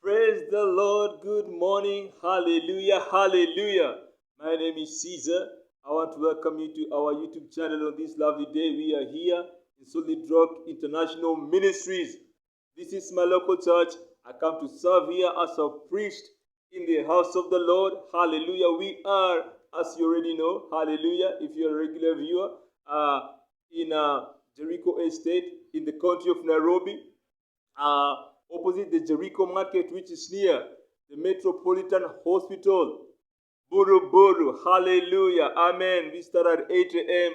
Praise the Lord. Good morning. Hallelujah. Hallelujah. My name is Caesar. I want to welcome you to our YouTube channel on this lovely day. We are here in Solid Rock International Ministries. This is my local church. I come to serve here as a priest in the house of the Lord. Hallelujah. We are, as you already know, hallelujah, if you're a regular viewer, in Jericho Estate in the county of Nairobi. Opposite the Jericho Market, which is near the Metropolitan Hospital. Buru Buru, hallelujah, amen. We start at 8 a.m.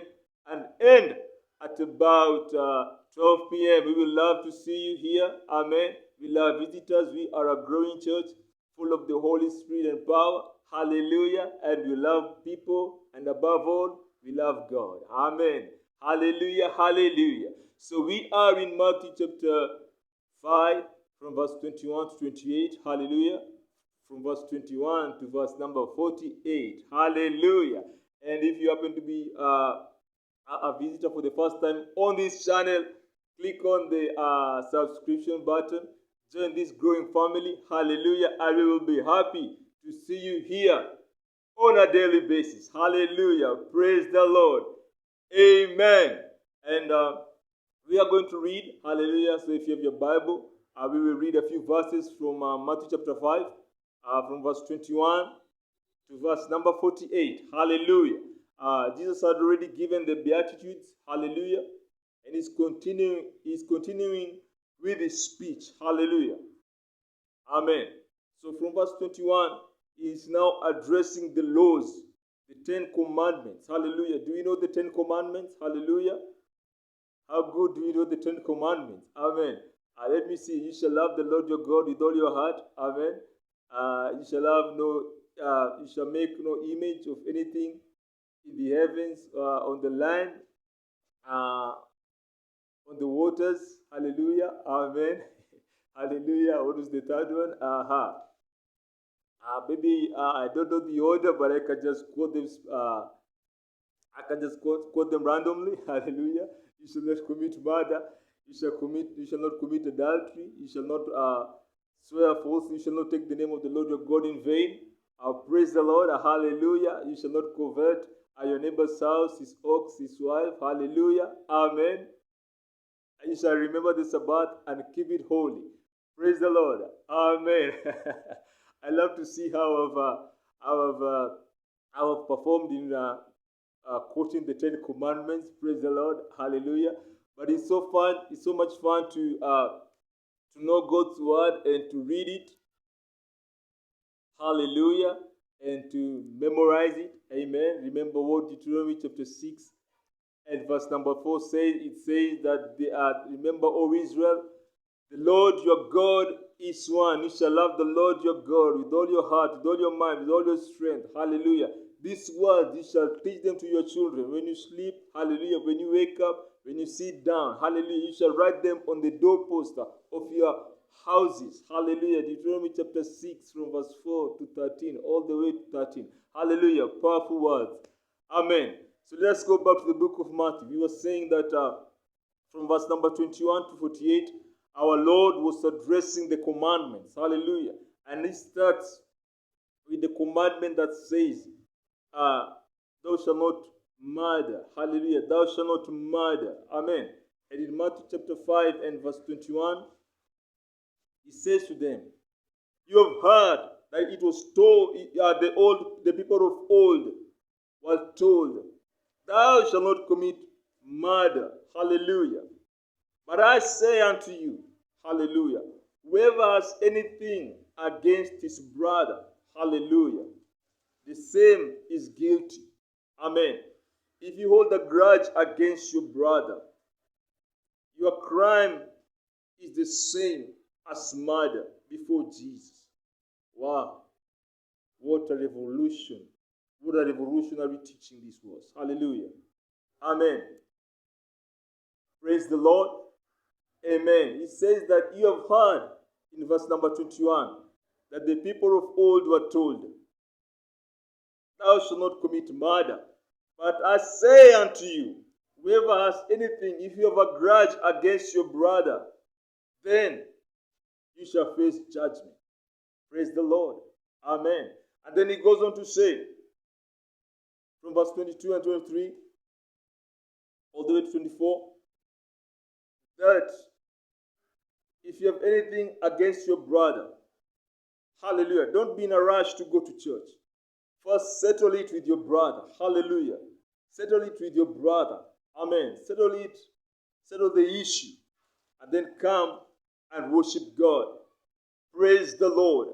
and end at about 12 p.m. We will love to see you here, amen. We love visitors. We are a growing church full of the Holy Spirit and power, hallelujah. And we love people, and above all, we love God, amen. Hallelujah, hallelujah. So we are in Matthew chapter 5, from verse 21 to 28, hallelujah. From verse 21 to verse number 48, hallelujah. And if you happen to be a visitor for the first time on this channel, click on the subscription button, join this growing family, hallelujah. And we will be happy to see you here on a daily basis, hallelujah. Praise the Lord, amen. And we are going to read, hallelujah. So if you have your Bible, we will read a few verses from Matthew chapter 5, from verse 21 to verse number 48. Hallelujah. Jesus had already given the Beatitudes, hallelujah. And he's continuing with his speech, hallelujah. Amen. So from verse 21, he is now addressing the laws, the 10 commandments, hallelujah. Do you know the 10 commandments? Hallelujah. How good do you know the 10 commandments? Amen. Let me see. You shall love the Lord your God with all your heart. Amen. You shall make no image of anything in the heavens, on the land, on the waters. Hallelujah. Amen. Hallelujah. What is the third one? Maybe I don't know the order, but I can just quote them. I can just quote them randomly. Hallelujah. You shall not commit murder. You shall not commit adultery. You shall not swear falsely. You shall not take the name of the Lord your God in vain. Praise the Lord. Hallelujah. You shall not covet your neighbor's house, his ox, his wife. Hallelujah. Amen. And you shall remember the Sabbath and keep it holy. Praise the Lord. Amen. I love to see how I've performed in quoting the 10 commandments. Praise the Lord. Hallelujah. But it's so fun. It's so much fun to know God's word and to read it. Hallelujah. And to memorize it. Amen. Remember what Deuteronomy chapter 6 and verse number 4 says. It says that remember, O Israel, the Lord your God is one. You shall love the Lord your God with all your heart, with all your mind, with all your strength. Hallelujah. These words you shall teach them to your children. When you sleep, hallelujah. When you wake up, when you sit down, hallelujah. You shall write them on the doorpost of your houses. Hallelujah. Deuteronomy chapter 6 from verse 4 to 13, all the way to 13. Hallelujah. Powerful words. Amen. So let's go back to the book of Matthew. We were saying that from verse number 21 to 48, our Lord was addressing the commandments. Hallelujah. And he starts with the commandment that says, thou shalt not murder. Hallelujah. Thou shalt not murder. Amen. And in Matthew chapter 5 and verse 21, he says to them, you have heard that it was told, the people of old were told, thou shalt not commit murder. Hallelujah. But I say unto you, hallelujah, whoever has anything against his brother, hallelujah, the same is guilty. Amen. If you hold a grudge against your brother, your crime is the same as murder before Jesus. Wow. What a revolution. What a revolutionary teaching this was. Hallelujah. Amen. Praise the Lord. Amen. It says that you have heard in verse number 21 that the people of old were told, thou shalt not commit murder. But I say unto you, whoever has anything, if you have a grudge against your brother, then you shall face judgment. Praise the Lord. Amen. And then he goes on to say, from verse 22 and 23, all the way to 24, that if you have anything against your brother, hallelujah, don't be in a rush to go to church. First, settle it with your brother. Hallelujah. Settle it with your brother. Amen. Settle it. Settle the issue. And then come and worship God. Praise the Lord.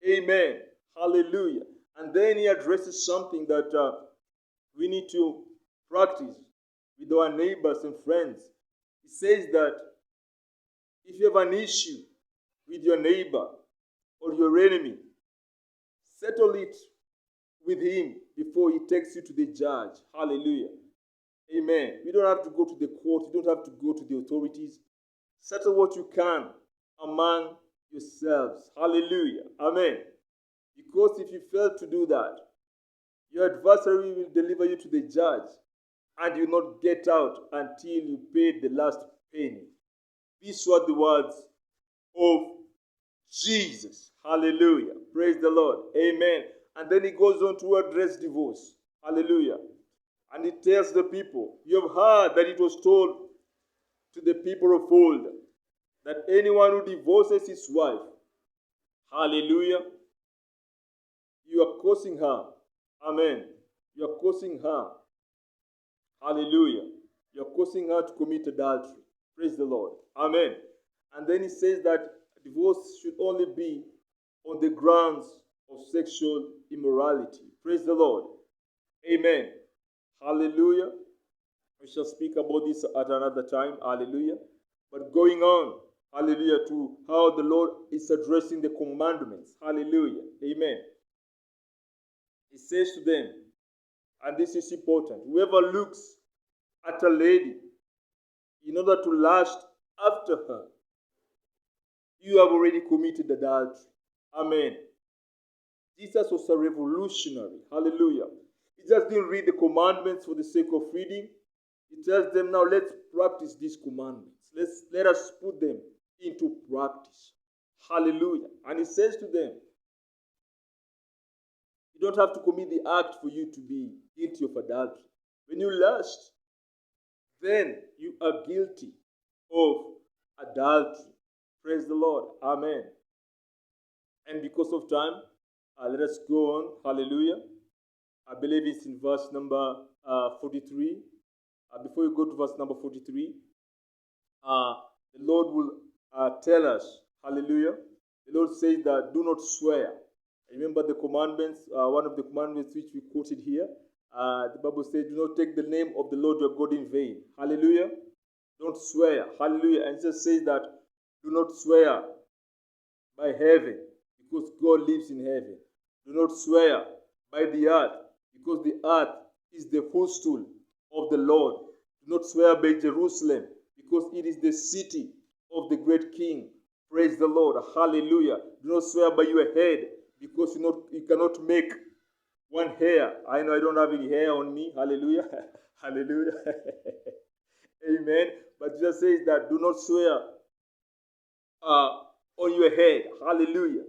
Amen. Hallelujah. And then he addresses something that we need to practice with our neighbors and friends. He says that if you have an issue with your neighbor or your enemy, settle it with him before he takes you to the judge. Hallelujah. Amen. You don't have to go to the court. You don't have to go to the authorities. Settle what you can among yourselves. Hallelujah. Amen. Because if you fail to do that, your adversary will deliver you to the judge and you will not get out until you pay the last penny. These were the words of Jesus. Hallelujah. Praise the Lord. Amen. And then he goes on to address divorce. Hallelujah. And he tells the people, you have heard that it was told to the people of old that anyone who divorces his wife, hallelujah, you are causing her. Amen. You are causing her. Hallelujah. You are causing her to commit adultery. Praise the Lord. Amen. And then he says that divorce should only be on the grounds of sexual immorality. Praise the Lord. Amen. Hallelujah. We shall speak about this at another time. Hallelujah. But going on, hallelujah, to how the Lord is addressing the commandments. Hallelujah. Amen. He says to them, and this is important, whoever looks at a lady in order to lust after her, you have already committed adultery. Amen. Jesus was a revolutionary. Hallelujah. He just didn't read the commandments for the sake of reading. He tells them, now let's practice these commandments. Let us put them into practice. Hallelujah. And he says to them, you don't have to commit the act for you to be guilty of adultery. When you lust, then you are guilty of adultery. Praise the Lord. Amen. And because of time, let us go on. Hallelujah. I believe it's in verse number 43. Before you go to verse number 43, the Lord will tell us, hallelujah. The Lord says that do not swear. Remember the commandments, one of the commandments which we quoted here. The Bible says, do not take the name of the Lord your God in vain. Hallelujah. Don't swear. Hallelujah. And Jesus says that do not swear by heaven, because God lives in heaven. Do not swear by the earth, because the earth is the footstool of the Lord. Do not swear by Jerusalem, because it is the city of the great King. Praise the Lord. Hallelujah. Do not swear by your head, because you cannot make one hair. I know I don't have any hair on me. Hallelujah. Hallelujah. Amen. But Jesus says that do not swear on your head. Hallelujah.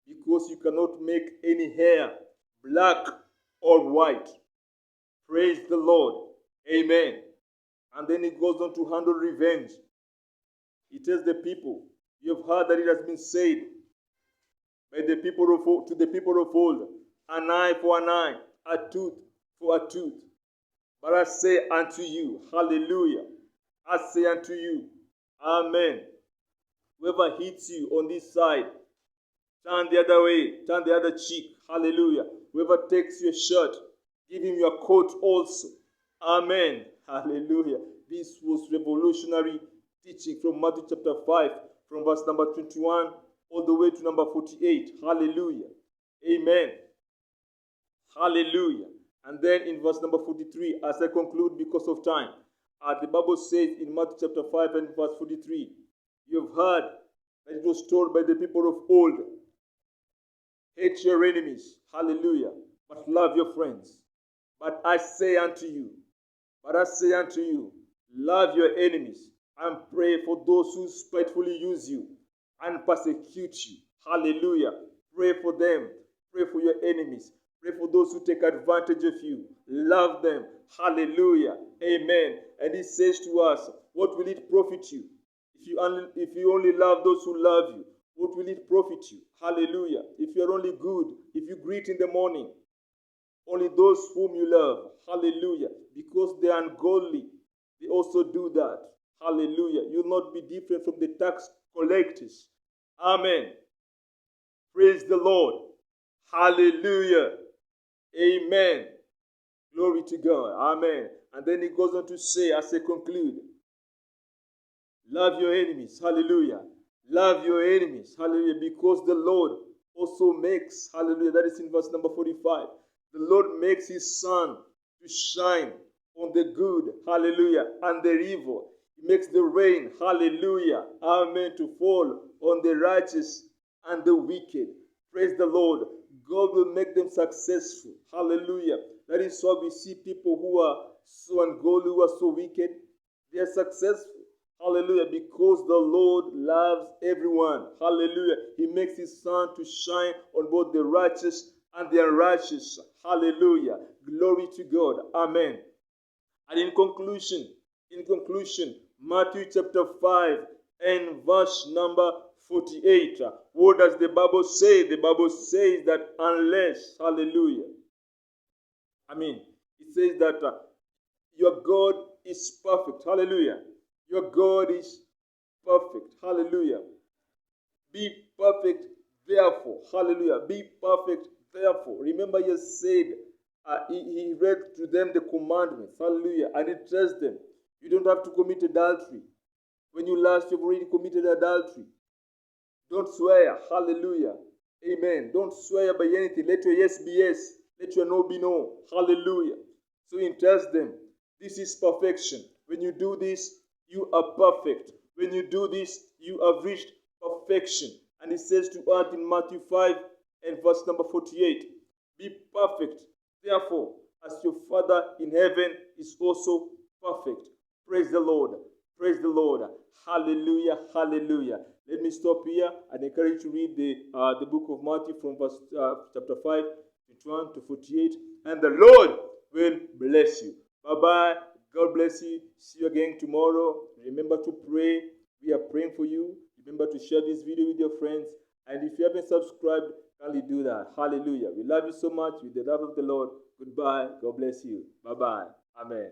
Because you cannot make any hair black or white. Praise the Lord. Amen. And then he goes on to handle revenge. He tells the people, you have heard that it has been said by the people to the people of old, an eye for an eye, a tooth for a tooth. But I say unto you, hallelujah, I say unto you, amen. Whoever hits you on this side, turn the other way, turn the other cheek, hallelujah. Whoever takes your shirt, give him your coat also. Amen. Hallelujah. This was revolutionary teaching from Matthew chapter 5, from verse number 21 all the way to number 48. Hallelujah. Amen. Hallelujah. And then in verse number 43, as I conclude because of time, the Bible says in Matthew chapter 5 and verse 43, you have heard that it was told by the people of old, hate your enemies, hallelujah, but love your friends. But I say unto you, love your enemies and pray for those who spitefully use you and persecute you. Hallelujah. Pray for them. Pray for your enemies. Pray for those who take advantage of you. Love them. Hallelujah. Amen. And he says to us, what will it profit you? If you only love those who love you, what will it profit you? Hallelujah. If you are only good, if you greet in the morning, only those whom you love. Hallelujah. Because they are ungodly, they also do that. Hallelujah. You'll not be different from the tax collectors. Amen. Praise the Lord. Hallelujah. Amen. Glory to God. Amen. And then he goes on to say, as I conclude, love your enemies. Hallelujah. Love your enemies. Hallelujah. Because the Lord also makes, hallelujah, that is in verse number 45. The Lord makes his sun to shine on the good, hallelujah, and the evil. He makes the rain, hallelujah, amen, to fall on the righteous and the wicked. Praise the Lord. God will make them successful. Hallelujah. That is why we see people who are so ungodly, who are so wicked. They are successful. Hallelujah. Because the Lord loves everyone. Hallelujah. He makes his sun to shine on both the righteous and the unrighteous. Hallelujah. Glory to God. Amen. And in conclusion, Matthew chapter 5 and verse number 48. What does the Bible say? The Bible says that unless, hallelujah, it says that your God is perfect. Hallelujah. Your God is perfect. Hallelujah. Be perfect, therefore. Hallelujah. Be perfect, therefore. Remember, he said, he read to them the commandments. Hallelujah. And he tells them, you don't have to commit adultery. When you lust, you've already committed adultery. Don't swear. Hallelujah. Amen. Don't swear by anything. Let your yes be yes. Let your no be no. Hallelujah. So he tells them, this is perfection. When you do this, you are perfect. When you do this, you have reached perfection. And he says to us in Matthew 5 and verse number 48, be perfect, therefore, as your Father in heaven is also perfect. Praise the Lord. Praise the Lord. Hallelujah. Hallelujah. Let me stop here and encourage you to read the book of Matthew from verse chapter 5, 21 to 48. And the Lord will bless you. Bye-bye. God bless you. See you again tomorrow. Remember to pray. We are praying for you. Remember to share this video with your friends. And if you haven't subscribed, kindly do that. Hallelujah. We love you so much with the love of the Lord. Goodbye. God bless you. Bye-bye. Amen.